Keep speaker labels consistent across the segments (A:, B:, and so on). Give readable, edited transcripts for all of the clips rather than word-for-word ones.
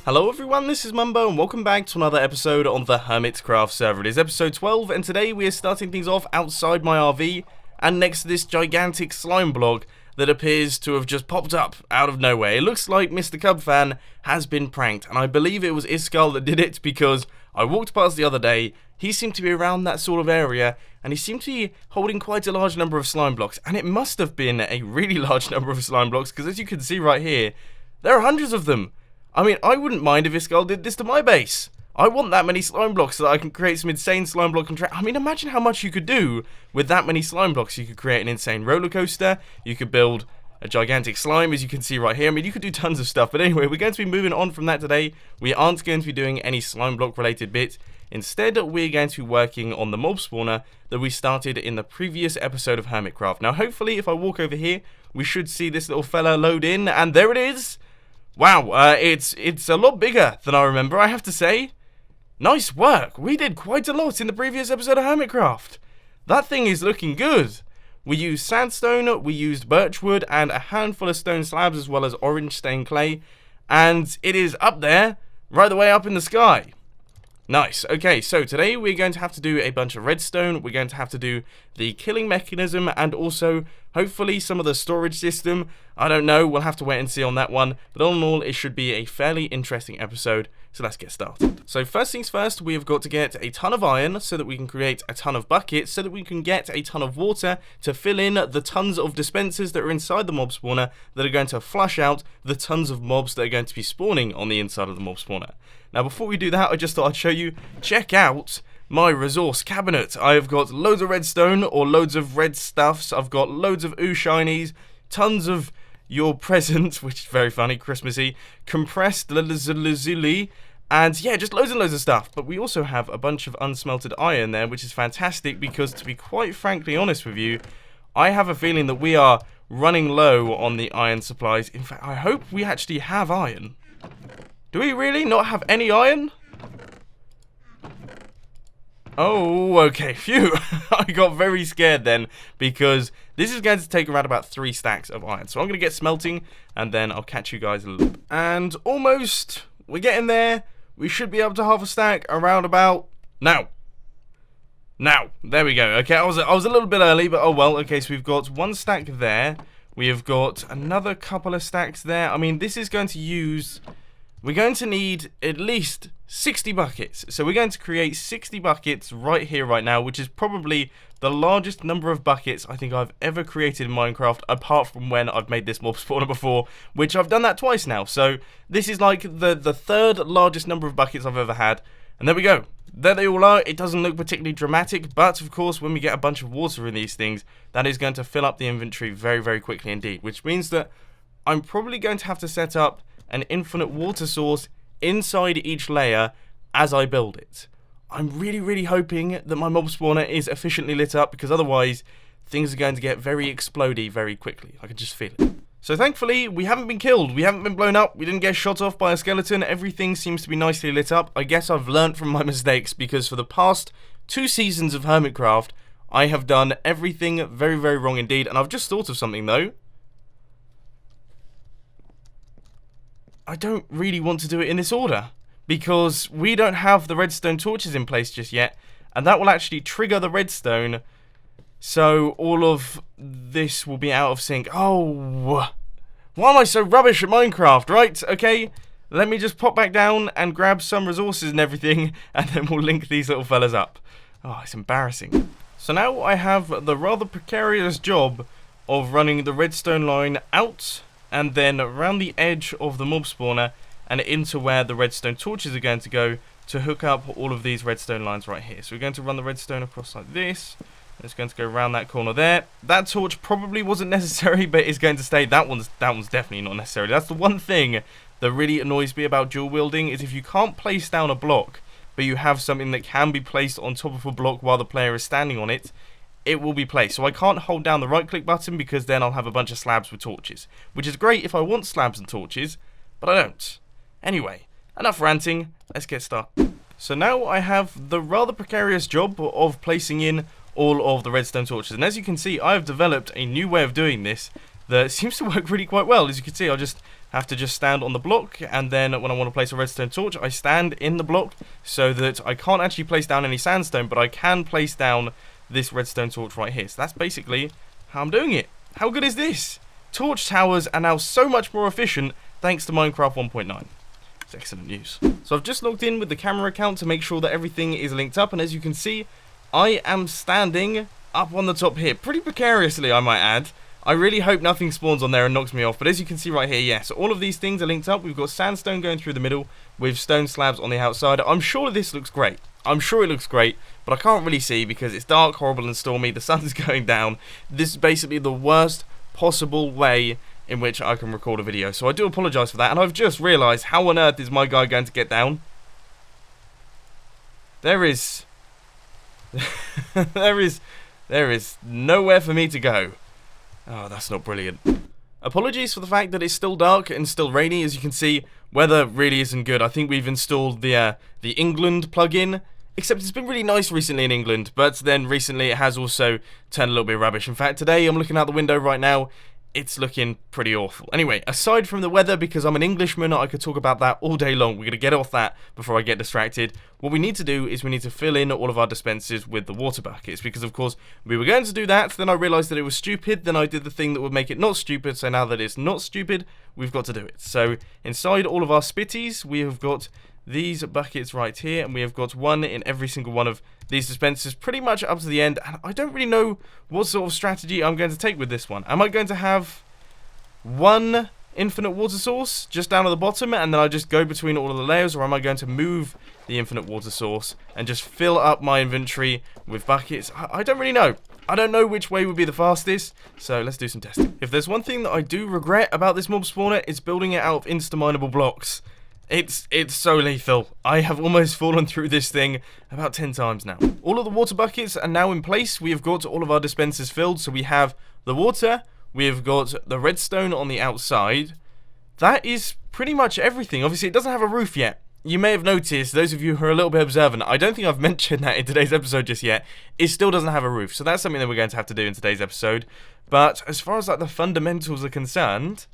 A: Hello everyone, this is Mumbo and welcome back to another episode on the Hermitcraft server. It is episode 12 and today we are starting things off outside my RV and next to this gigantic slime block that appears to have just popped up out of nowhere. It looks like Mr. Cub fan has been pranked and I believe it was Iskal that did it because I walked past the other day, he seemed to be around that sort of area and he seemed to be holding quite a large number of slime blocks, and it must have been a really large number of slime blocks because as you can see right here, there are hundreds of them. I mean, I wouldn't mind if Iskal did this to my base. I want that many slime blocks so that I can create some insane slime block I mean, imagine how much you could do with that many slime blocks. You could create an insane roller coaster. You could build a gigantic slime, as you can see right here. I mean, you could do tons of stuff. But anyway, we're going to be moving on from that today. We aren't going to be doing any slime block related bits. Instead, we're going to be working on the mob spawner that we started in the previous episode of Hermitcraft. Now, hopefully, if I walk over here, we should see this little fella load in. And there it is. Wow, it's a lot bigger than I remember, I have to say. Nice work. We did quite a lot in the previous episode of Hermitcraft. That thing is looking good. We used sandstone, we used birchwood, and a handful of stone slabs as well as orange stained clay. And it is up there, right the way up in the sky. Nice. Okay, so today we're going to have to do a bunch of redstone. We're going to have to do the killing mechanism and also hopefully some of the storage system. I don't know, we'll have to wait and see on that one. But all in all, it should be a fairly interesting episode. So let's get started. So first things first, we have got to get a ton of iron so that we can create a ton of buckets, so that we can get a ton of water to fill in the tons of dispensers that are inside the mob spawner that are going to flush out the tons of mobs that are going to be spawning on the inside of the mob spawner. Now before we do that, I just thought I'd show you, check out my resource cabinet. I have got loads of redstone or loads of red stuffs. I've got loads of ooh shinies, tons of your presents, which is very funny, Christmassy, compressed lazuli, and yeah, just loads and loads of stuff. But we also have a bunch of unsmelted iron there, which is fantastic because to be quite frankly honest with you, I have a feeling that we are running low on the iron supplies. In fact, I hope we actually have iron. Do we really not have any iron? Oh, okay, phew. I got very scared then, because this is going to take around about 3 stacks of iron. So I'm going to get smelting, and then I'll catch you guys in a little bit. And almost, we're getting there. We should be up to half a stack around about now. Now, there we go. Okay, I was a little bit early, but oh well. Okay, so we've got 1 stack there. We have got another couple of stacks there. I mean, this is going to use... We're going to need at least 60 buckets. So we're going to create 60 buckets right here, right now, which is probably the largest number of buckets I think I've ever created in Minecraft, apart from when I've made this mob spawner before, which I've done that twice now. So this is like the 3rd largest number of buckets I've ever had. And there we go. There they all are. It doesn't look particularly dramatic, but of course, when we get a bunch of water in these things, that is going to fill up the inventory very, very quickly indeed, which means that I'm probably going to have to set up an infinite water source inside each layer as I build it. I'm really, really hoping that my mob spawner is efficiently lit up, because otherwise things are going to get very explodey very quickly. I can just feel it. So thankfully, we haven't been killed. We haven't been blown up. We didn't get shot off by a skeleton. Everything seems to be nicely lit up. I guess I've learnt from my mistakes, because for the past 2 seasons of Hermitcraft, I have done everything very, very wrong indeed. And I've just thought of something though. I don't really want to do it in this order, because we don't have the redstone torches in place just yet, and that will actually trigger the redstone, so all of this will be out of sync. Oh, why am I so rubbish at Minecraft, right? Okay, let me just pop back down and grab some resources and everything, and then we'll link these little fellas up. Oh, it's embarrassing. So now I have the rather precarious job of running the redstone line out and then around the edge of the mob spawner and into where the redstone torches are going to go to hook up all of these redstone lines right here. So we're going to run the redstone across like this. It's going to go around that corner there. That torch probably wasn't necessary, but it's going to stay. That one's definitely not necessary. That's the one thing that really annoys me about dual wielding, is if you can't place down a block, but you have something that can be placed on top of a block while the player is standing on it, it will be placed. So I can't hold down the right click button, because then I'll have a bunch of slabs with torches, which is great if I want slabs and torches, but I don't. Anyway, enough ranting, let's get started. So now I have the rather precarious job of placing in all of the redstone torches, and as you can see, I have developed a new way of doing this that seems to work really quite well. As you can see, I'll just have to just stand on the block, and then when I want to place a redstone torch, I stand in the block so that I can't actually place down any sandstone, but I can place down this redstone torch right here. So that's basically how I'm doing it. How good is this? Torch towers are now so much more efficient thanks to Minecraft 1.9. It's excellent news. So I've just logged in with the camera account to make sure that everything is linked up, and as you can see, I am standing up on the top here, pretty precariously I might add. I really hope nothing spawns on there and knocks me off, but as you can see right here, yes, all of these things are linked up. We've got sandstone going through the middle with stone slabs on the outside. I'm sure this looks great. I'm sure it looks great, but I can't really see because it's dark, horrible and stormy. The sun's going down. This is basically the worst possible way in which I can record a video, so I do apologise for that, and I've just realised how on earth is my guy going to get down? There is there is nowhere for me to go. Oh, that's not brilliant. Apologies for the fact that it's still dark and still rainy. As you can see, weather really isn't good. I think we've installed the England plugin, except it's been really nice recently in England, but then recently it has also turned a little bit rubbish. In fact, today I'm looking out the window right now. It's looking pretty awful. Anyway, aside from the weather, because I'm an Englishman, I could talk about that all day long. We're going to get off that before I get distracted. What we need to do is we need to fill in all of our dispensers with the water buckets, because of course we were going to do that, then I realised that it was stupid, then I did the thing that would make it not stupid, so now that it's not stupid, we've got to do it. So inside all of our spitties, we have got these buckets right here, and we have got one in every single one of these dispensers pretty much up to the end, and I don't really know what sort of strategy I'm going to take with this one. Am I going to have one infinite water source just down at the bottom and then I just go between all of the layers, or am I going to move the infinite water source and just fill up my inventory with buckets? I don't really know. I don't know which way would be the fastest, so let's do some testing. If there's one thing that I do regret about this mob spawner, it's building it out of insta-mineable blocks. It's so lethal. I have almost fallen through this thing about 10 times now. All of the water buckets are now in place. We have got all of our dispensers filled. So we have the water, we have got the redstone on the outside. That is pretty much everything. Obviously, it doesn't have a roof yet. You may have noticed, those of you who are a little bit observant, I don't think I've mentioned that in today's episode just yet. It still doesn't have a roof. So that's something that we're going to have to do in today's episode. But as far as like the fundamentals are concerned,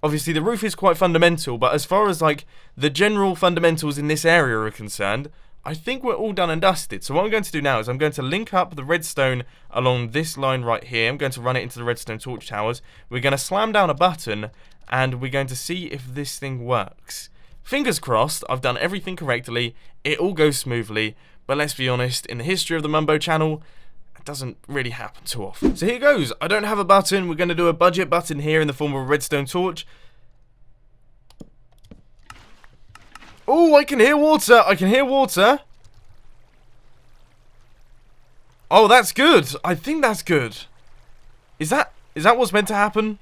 A: obviously, the roof is quite fundamental, but as far as, like, the general fundamentals in this area are concerned, I think we're all done and dusted. So what I'm going to do now is I'm going to link up the redstone along this line right here. I'm going to run it into the redstone torch towers. We're going to slam down a button, and we're going to see if this thing works. Fingers crossed, I've done everything correctly. It all goes smoothly, but let's be honest, in the history of the Mumbo channel, doesn't really happen too often. So here goes. I don't have a button. We're going to do a budget button here in the form of a redstone torch. Oh, I can hear water. I can hear water. Oh, that's good. I think that's good. Is that what's meant to happen?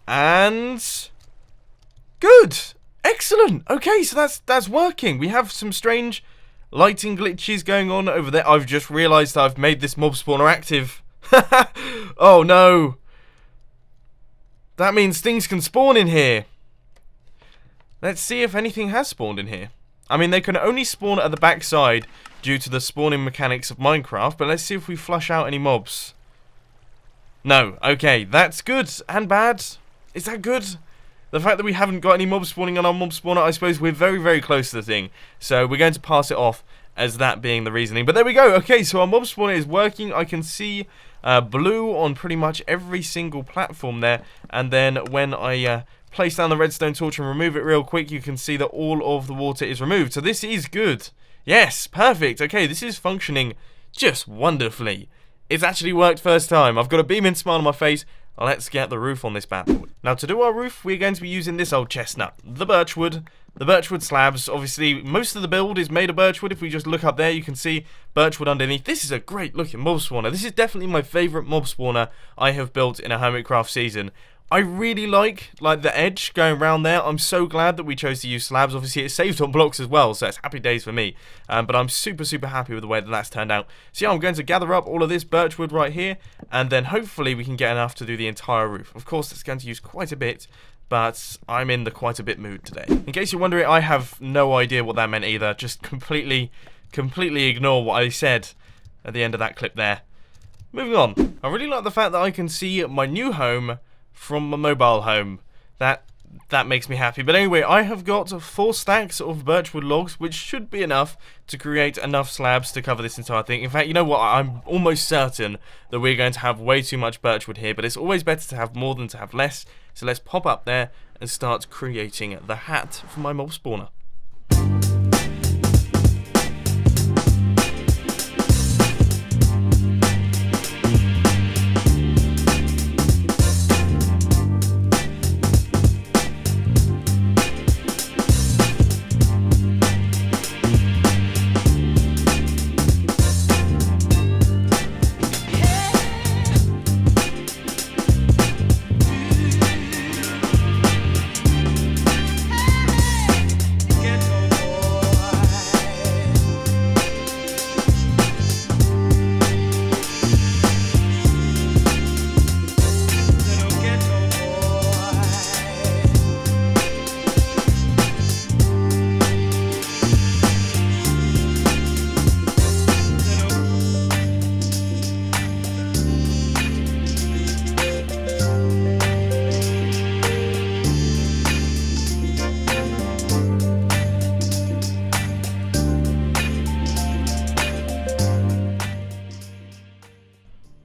A: And good. Excellent. Okay, so that's working. We have some strange lighting glitches going on over there. I've just realised I've made this mob spawner active. Oh no. That means things can spawn in here. Let's see if anything has spawned in here. I mean, they can only spawn at the backside due to the spawning mechanics of Minecraft, but let's see if we flush out any mobs. No. Okay, that's good and bad. Is that good? The fact that we haven't got any mobs spawning on our mob spawner, I suppose we're very, very close to the thing. So we're going to pass it off as that being the reasoning. But there we go. Okay, so our mob spawner is working. I can see blue on pretty much every single platform there. And then when I place down the redstone torch and remove it real quick, you can see that all of the water is removed. So this is good. Yes, perfect. Okay, this is functioning just wonderfully. It's actually worked first time. I've got a beaming smile on my face. Let's get the roof on this bad boy. Now, to do our roof, we're going to be using this old chestnut, the birchwood slabs. Obviously, most of the build is made of birchwood. If we just look up there, you can see birchwood underneath. This is a great looking mob spawner. This is definitely my favourite mob spawner I have built in a Hermitcraft season. I really like the edge going around there. I'm so glad that we chose to use slabs. Obviously, it's saved on blocks as well, so it's happy days for me. But I'm super, super happy with the way that that's turned out. So yeah, I'm going to gather up all of this birchwood right here, and then hopefully we can get enough to do the entire roof. Of course, it's going to use quite a bit, but I'm in the quite a bit mood today. In case you're wondering, I have no idea what that meant either. Just completely ignore what I said at the end of that clip there. moving on. I really like the fact that I can see my new home from my mobile home. That makes me happy. But anyway, I have got 4 stacks of birchwood logs, which should be enough to create enough slabs to cover this entire thing. In fact, you know what? I'm almost certain that we're going to have way too much birchwood here, but it's always better to have more than to have less. So let's pop up there and start creating the hat for my mob spawner.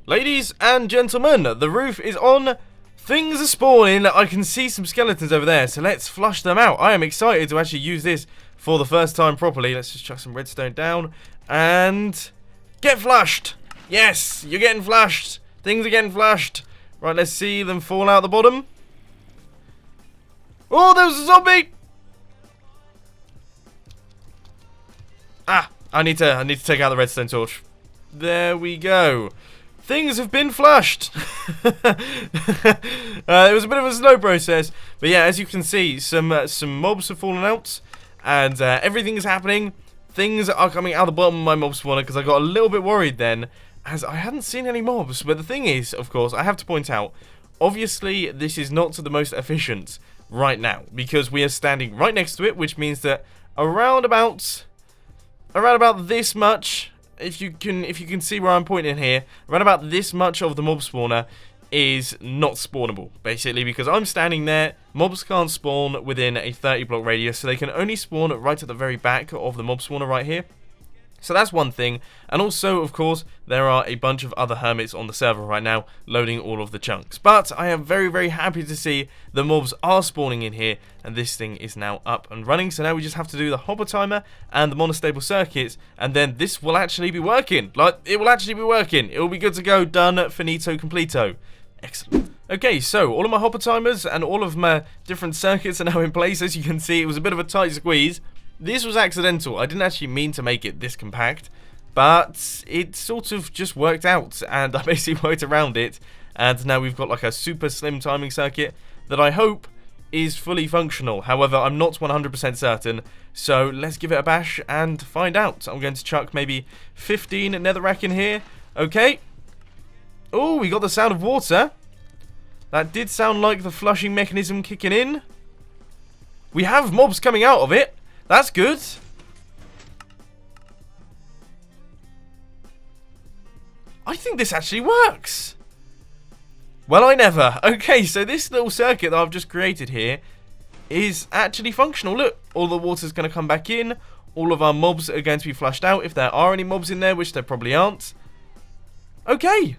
A: Ladies and gentlemen, the roof is on. Things are spawning. I can see some skeletons over there, so let's flush them out. I am excited to actually use this for the first time properly. Let's just chuck some redstone down and get flushed. Yes, you're getting flushed. Things are getting flushed. Right, let's see them fall out the bottom. Oh, there was a zombie. Ah, I need to take out the redstone torch. There we go. Things have been flushed. It was a bit of a slow process, but yeah, as you can see, some mobs have fallen out, and everything is happening. Things are coming out the bottom of my mob spawner because I got a little bit worried then, as I hadn't seen any mobs. But the thing is, of course, I have to point out, obviously, this is not the most efficient right now because we are standing right next to it, which means that around about this much. If you can see where I'm pointing here, around about this much of the mob spawner is not spawnable, basically, because I'm standing there. Mobs can't spawn within a 30 block radius, so they can only spawn right at the very back of the mob spawner right here. So that's one thing, and also, of course, there are a bunch of other hermits on the server right now, loading all of the chunks. But I am very, very happy to see the mobs are spawning in here, and this thing is now up and running. So now we just have to do the hopper timer and the monostable circuits, and then this will actually be working. Like, it will actually be working. It will be good to go, done, finito, completo. Excellent. Okay, so all of my hopper timers and all of my different circuits are now in place. As you can see, it was a bit of a tight squeeze. This was accidental. I didn't actually mean to make it this compact, but it sort of just worked out, and I basically worked around it, and now we've got like a super slim timing circuit that I hope is fully functional. However, I'm not 100% certain, so let's give it a bash and find out. I'm going to chuck maybe 15 netherrack in here. Okay. Oh, we got the sound of water. That did sound like the flushing mechanism kicking in. We have mobs coming out of it. That's good. I think this actually works. Well, I never. Okay, so this little circuit that I've just created here is actually functional. Look, all the water's going to come back in. All of our mobs are going to be flushed out if there are any mobs in there, which there probably aren't. Okay.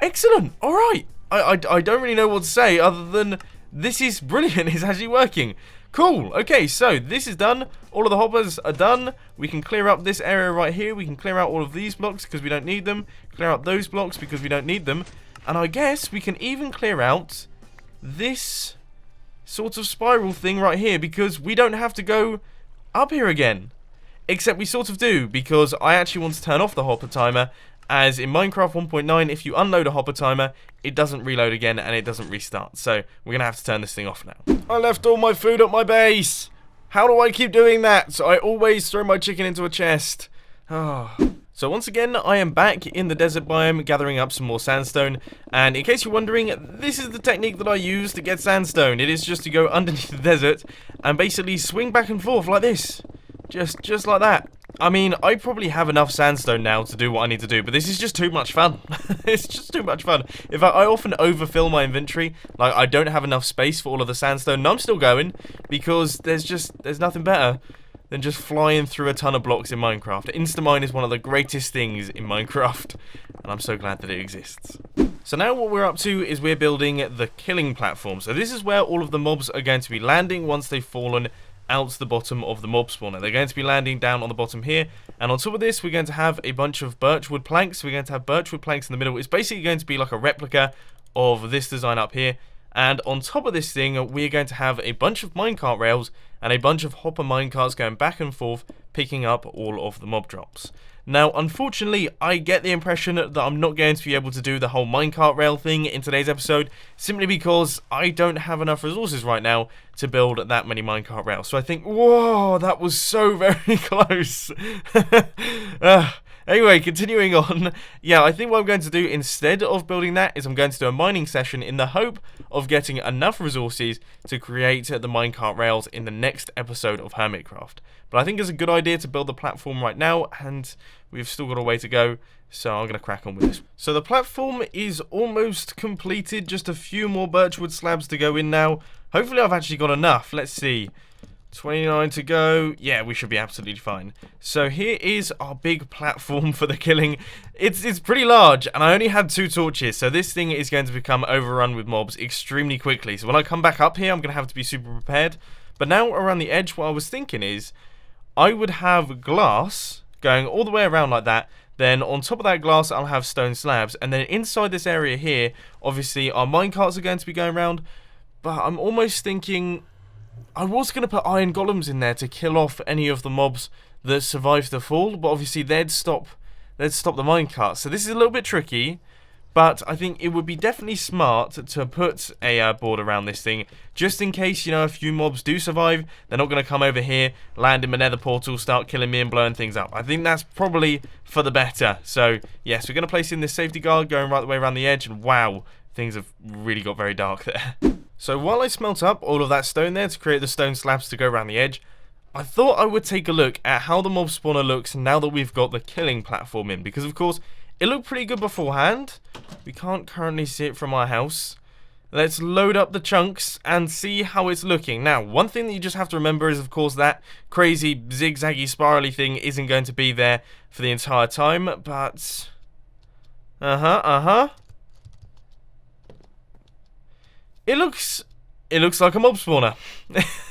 A: Excellent. All right. I don't really know what to say other than this is brilliant. It's actually working. Cool. Okay, so this is done. All of the hoppers are done. We can clear up this area right here. We can clear out all of these blocks because we don't need them. Clear out those blocks because we don't need them. And I guess we can even clear out this sort of spiral thing right here because we don't have to go up here again. Except we sort of do because I actually want to turn off the hopper timer, as in Minecraft 1.9, if you unload a hopper timer, it doesn't reload again and it doesn't restart. So we're going to have to turn this thing off now. I left all my food at my base. How do I keep doing that? So I always throw my chicken into a chest. Oh. So once again, I am back in the desert biome gathering up some more sandstone. And in case you're wondering, this is the technique that I use to get sandstone. It is just to go underneath the desert and basically swing back and forth like this. Just like that. I mean, I probably have enough sandstone now to do what I need to do, but this is just too much fun. It's just too much fun. In fact, I often overfill my inventory. Like, I don't have enough space for all of the sandstone, and I'm still going, because there's nothing better than just flying through a ton of blocks in Minecraft. Instamine is one of the greatest things in Minecraft, and I'm so glad that it exists. So now what we're up to is we're building the killing platform. So this is where all of the mobs are going to be landing once they've fallen out to the bottom of the mob spawner. They're going to be landing down on the bottom here, and on top of this we're going to have a bunch of birchwood planks. We're going to have birchwood planks in the middle. It's basically going to be like a replica of this design up here, and on top of this thing we're going to have a bunch of minecart rails and a bunch of hopper minecarts going back and forth, picking up all of the mob drops. Now, unfortunately, I get the impression that I'm not going to be able to do the whole minecart rail thing in today's episode, simply because I don't have enough resources right now to build that many minecart rails. So I think, whoa, that was so very close. Anyway, continuing on, yeah, I think what I'm going to do instead of building that is I'm going to do a mining session in the hope of getting enough resources to create the minecart rails in the next episode of Hermitcraft. But I think it's a good idea to build the platform right now, and we've still got a way to go, so I'm going to crack on with this. So the platform is almost completed, just a few more birchwood slabs to go in now. Hopefully I've actually got enough. Let's see. 29 to go. Yeah, we should be absolutely fine. So here is our big platform for the killing. It's pretty large, and I only had 2 torches, so this thing is going to become overrun with mobs extremely quickly. So when I come back up here, I'm going to have to be super prepared. But now around the edge, what I was thinking is I would have glass going all the way around like that. Then on top of that glass, I'll have stone slabs. And then inside this area here, obviously our minecarts are going to be going around. But I'm almost thinking I was going to put iron golems in there to kill off any of the mobs that survive the fall, but obviously they'd stop the minecart. So this is a little bit tricky, but I think it would be definitely smart to put a board around this thing, just in case, you know, a few mobs do survive. They're not going to come over here, land in my nether portal, start killing me and blowing things up. I think that's probably for the better. So yes, we're going to place in this safety guard going right the way around the edge, and wow, things have really got very dark there. So while I smelt up all of that stone there to create the stone slabs to go around the edge, I thought I would take a look at how the mob spawner looks now that we've got the killing platform in. Because of course, it looked pretty good beforehand. We can't currently see it from our house. Let's load up the chunks and see how it's looking. Now, one thing that you just have to remember is, of course, that crazy zigzaggy spirally thing isn't going to be there for the entire time. But It looks like a mob spawner.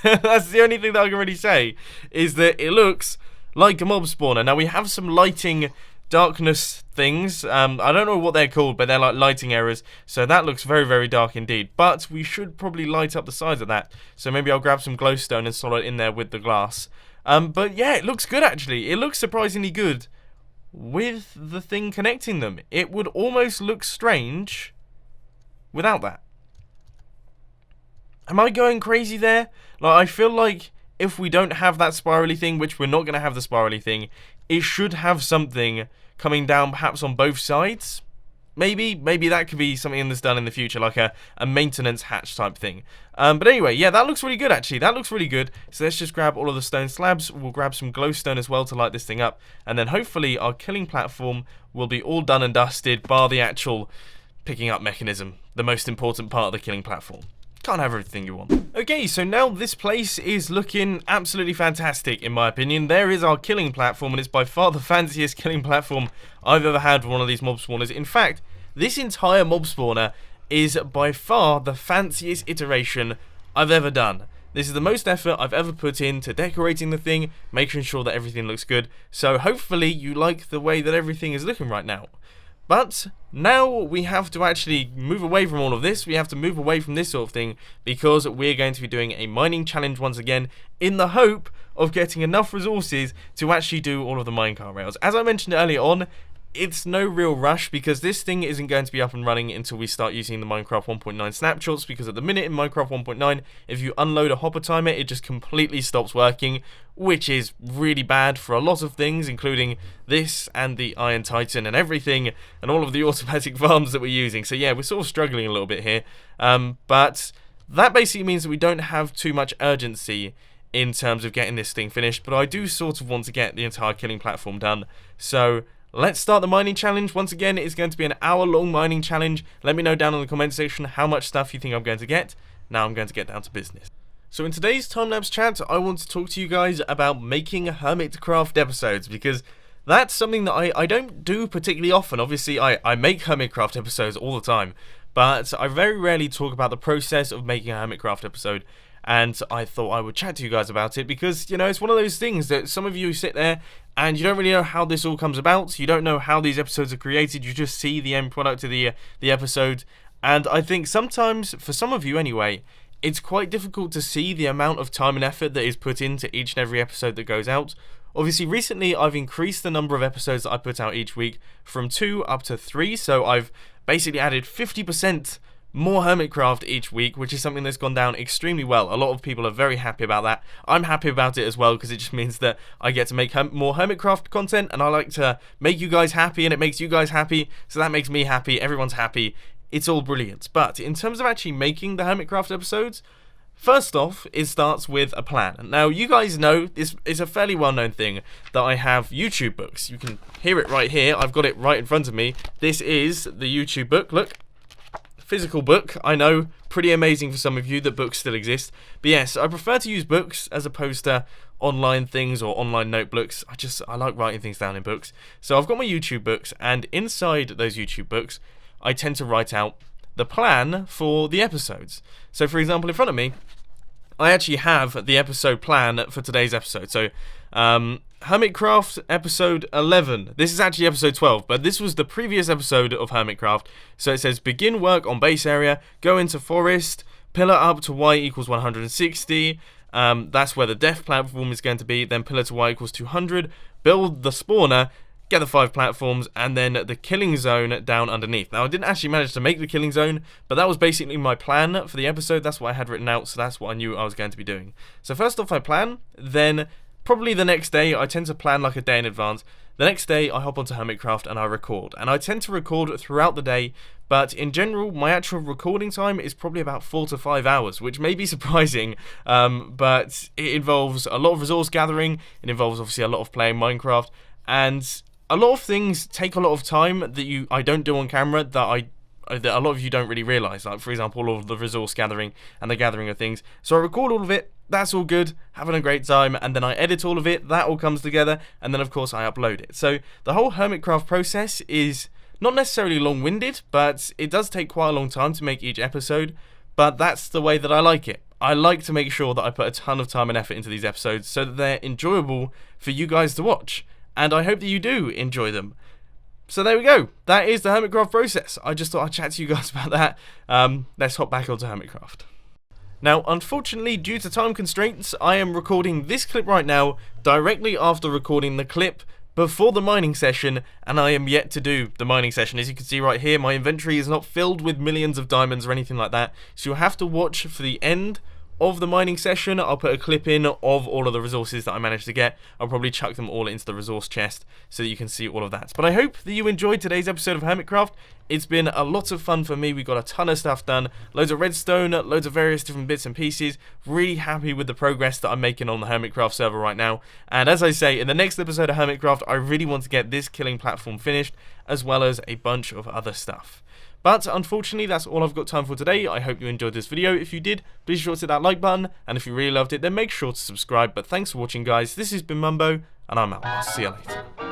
A: That's the only thing that I can really say, is that it looks like a mob spawner. Now, we have some lighting darkness things. I don't know what they're called, but they're like lighting errors. So that looks very, very dark indeed. But we should probably light up the sides of that. So maybe I'll grab some glowstone and solder it in there with the glass. But yeah, it looks good actually. It looks surprisingly good with the thing connecting them. It would almost look strange without that. Am I going crazy there? Like, I feel like if we don't have that spirally thing, which we're not going to have the spirally thing, it should have something coming down perhaps on both sides. Maybe that could be something that's done in the future, like a maintenance hatch type thing. But anyway, yeah, that looks really good actually. That looks really good. So let's just grab all of the stone slabs. We'll grab some glowstone as well to light this thing up. And then hopefully our killing platform will be all done and dusted, bar the actual picking up mechanism, the most important part of the killing platform. Can't have everything you want. Okay, so now this place is looking absolutely fantastic, in my opinion. There is our killing platform, and it's by far the fanciest killing platform I've ever had for one of these mob spawners. In fact, this entire mob spawner is by far the fanciest iteration I've ever done. This is the most effort I've ever put into decorating the thing, making sure that everything looks good. So hopefully you like the way that everything is looking right now. But now we have to actually move away from all of this. We have to move away from this sort of thing, because we're going to be doing a mining challenge once again, in the hope of getting enough resources to actually do all of the minecart rails. As I mentioned earlier on, it's no real rush, because this thing isn't going to be up and running until we start using the Minecraft 1.9 snapshots, because at the minute in Minecraft 1.9, if you unload a hopper timer, it just completely stops working, which is really bad for a lot of things, including this and the Iron Titan and everything, and all of the automatic farms that we're using. So yeah, we're sort of struggling a little bit here, but that basically means that we don't have too much urgency in terms of getting this thing finished, but I do sort of want to get the entire killing platform done. So let's start the mining challenge. Once again, it's going to be an hour-long mining challenge. Let me know down in the comment section how much stuff you think I'm going to get. Now I'm going to get down to business. So in today's time-lapse chat, I want to talk to you guys about making Hermitcraft episodes, because that's something that I don't do particularly often. Obviously, I make Hermitcraft episodes all the time, but I very rarely talk about the process of making a Hermitcraft episode. And I thought I would chat to you guys about it because, you know, it's one of those things that some of you sit there and you don't really know how this all comes about. You don't know how these episodes are created. You just see the end product of the episode. And I think sometimes, for some of you anyway, it's quite difficult to see the amount of time and effort that is put into each and every episode that goes out. Obviously, recently I've increased the number of episodes that I put out each week from 2 up to 3. So I've basically added 50% more Hermitcraft each week, which is something that's gone down extremely well. A lot of people are very happy about that. I'm happy about it as well because it just means that I get to make more Hermitcraft content, and I like to make you guys happy, and it makes you guys happy, so that makes me happy, everyone's happy. It's all brilliant. But in terms of actually making the Hermitcraft episodes, first off, it starts with a plan. Now, you guys know this is a fairly well-known thing that I have YouTube books. You can hear it right here. I've got it right in front of me. This is the YouTube book. Look. Physical book. I know, pretty amazing for some of you that books still exist. But yes, I prefer to use books as opposed to online things or online notebooks. I like writing things down in books. So I've got my YouTube books, and inside those YouTube books, I tend to write out the plan for the episodes. So for example, in front of me, I actually have the episode plan for today's episode. So, Hermitcraft episode 11. This is actually episode 12, but this was the previous episode of Hermitcraft. So it says, begin work on base area, go into forest, pillar up to y equals 160. That's where the depth platform is going to be. Then pillar to y equals 200. Build the spawner, get the 5 platforms, and then the killing zone down underneath. Now, I didn't actually manage to make the killing zone, but that was basically my plan for the episode. That's what I had written out, so that's what I knew I was going to be doing. So first off, I plan, then probably the next day, I tend to plan like a day in advance. The next day, I hop onto Hermitcraft and I record. And I tend to record throughout the day, but in general, my actual recording time is probably about 4 to 5 hours, which may be surprising, but it involves a lot of resource gathering. It involves, obviously, a lot of playing Minecraft, and a lot of things take a lot of time that I don't do on camera that a lot of you don't really realise. Like, for example, all of the resource gathering and the gathering of things. So I record all of it, that's all good, having a great time, and then I edit all of it, that all comes together, and then of course I upload it. So the whole Hermitcraft process is not necessarily long-winded, but it does take quite a long time to make each episode, but that's the way that I like it. I like to make sure that I put a ton of time and effort into these episodes so that they're enjoyable for you guys to watch, and I hope that you do enjoy them. So there we go. That is the Hermitcraft process. I just thought I'd chat to you guys about that. Let's hop back onto Hermitcraft. Now, unfortunately, due to time constraints, I am recording this clip right now directly after recording the clip before the mining session, and I am yet to do the mining session. As you can see right here, my inventory is not filled with millions of diamonds or anything like that, so you'll have to watch for the end of the mining session. I'll put a clip in of all of the resources that I managed to get. I'll probably chuck them all into the resource chest so that you can see all of that. But I hope that you enjoyed today's episode of Hermitcraft. It's been a lot of fun for me. We got a ton of stuff done. Loads of redstone, loads of various different bits and pieces. Really happy with the progress that I'm making on the Hermitcraft server right now. And as I say, in the next episode of Hermitcraft, I really want to get this killing platform finished, as well as a bunch of other stuff. But unfortunately, that's all I've got time for today. I hope you enjoyed this video. If you did, please be sure to hit that like button. And if you really loved it, then make sure to subscribe. But thanks for watching, guys. This has been Mumbo, and I'm out. I'll see you later.